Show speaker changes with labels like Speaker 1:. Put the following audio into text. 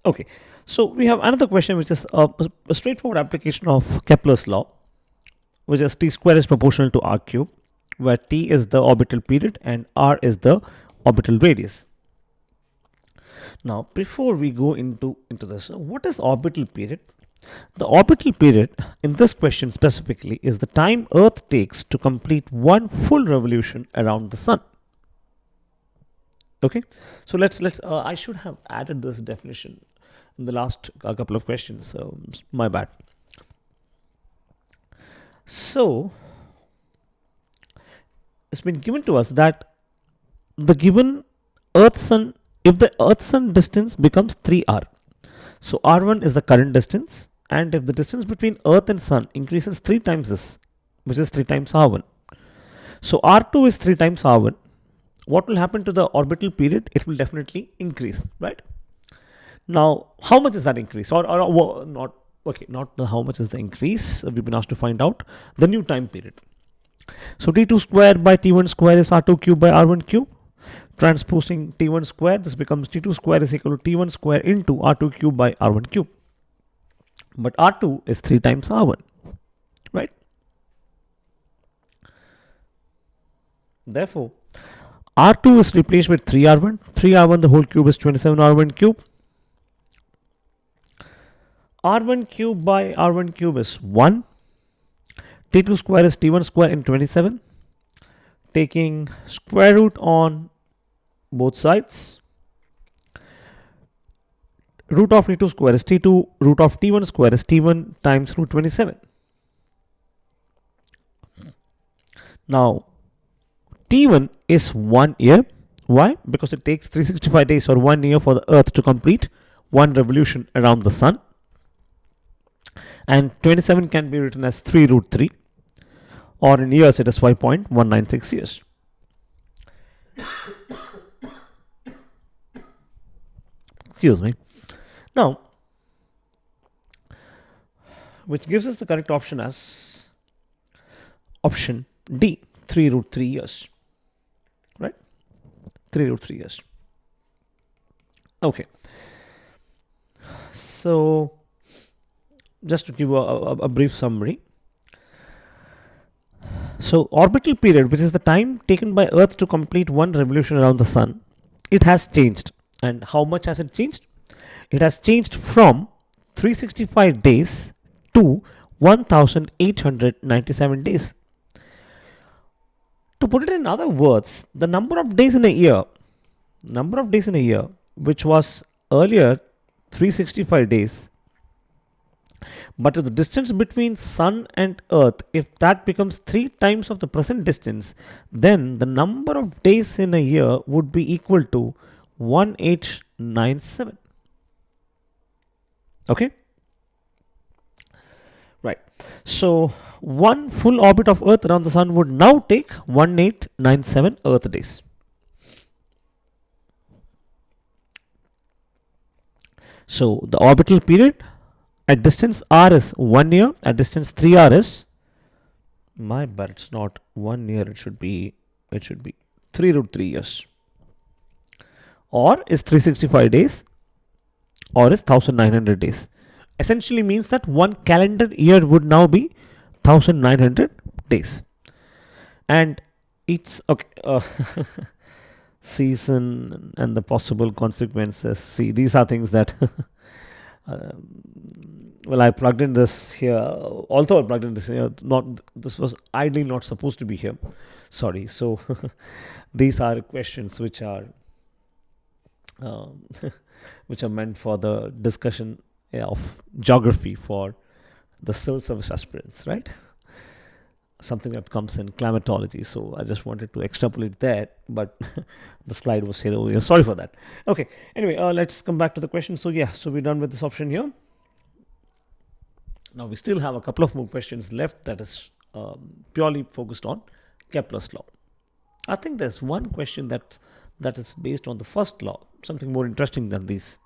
Speaker 1: Okay, so we have another question which is a straightforward application of Kepler's law, which is t square is proportional to r cube, where t is the orbital period and r is the orbital radius. Now, before we go into this, what is orbital period? The orbital period in this question specifically is the time Earth takes to complete one full revolution around the Sun. Okay, so let's I should have added this definition in the last couple of questions. So my bad. So it's been given to us that the given Earth Sun, if the Earth Sun distance becomes 3r, so r1 is the current distance, and if the distance between Earth and Sun increases 3 times this, which is 3 times r1, so r2 is 3 times r1, what will happen to the orbital period? It will definitely increase, right? Now, how much is that increase? Or not, okay, not the how much is the increase. We've been asked to find out the new time period. So t2 square by t1 square is r2 cube by r1 cube. Transposing t1 square, this becomes t2 square is equal to t1 square into r2 cube by r1 cube. But r2 is 3 times r1, right? Therefore, r2 is replaced with 3r1. 3r1 the whole cube is 27r1 cube. r1 cube by r1 cube is 1. t2 square is t1 square in 27. Taking square root on both sides. Root of t2 square is t2. Root of t1 square is t1 times root 27. Now, T1 is 1 year. Why? Because it takes 365 days or 1 year for the Earth to complete one revolution around the Sun. And 27 can be written as 3 root 3, or in years it is 5.196 years. Excuse me. Now, which gives us the correct option as option D, 3 root 3 years. Right? 3 root 3 years. Okay. So, just to give a brief summary. So, orbital period, which is the time taken by Earth to complete one revolution around the Sun, it has changed. And how much has it changed? It has changed from 365 days to 1897 days. To put it in other words, the number of days in a year, which was earlier 365 days, but if the distance between Sun and Earth, if that becomes 3 times of the present distance, then the number of days in a year would be equal to 1897. Okay? Right. So, one full orbit of Earth around the Sun would now take 1897 Earth days. So, the orbital period at distance r is 1 year, at distance 3r is, my bad, it's not 1 year, it should be 3 root 3 years. Or is 365 days, or is 1900 days. Essentially means that one calendar year would now be 1900 days. And it's okay. Season and the possible consequences. See, these are things that well, I plugged in this here. Although I plugged in this here, this was ideally not supposed to be here. Sorry. So these are questions which are meant for the discussion of geography for the civil service aspirants, right? Something that comes in climatology. So I just wanted to extrapolate that, but the slide was here over here. Sorry for that. Okay. Anyway, let's come back to the question. So yeah, so we're done with this option here. Now we still have a couple of more questions left that is purely focused on Kepler's law. I think there's one question that is based on the first law, something more interesting than these.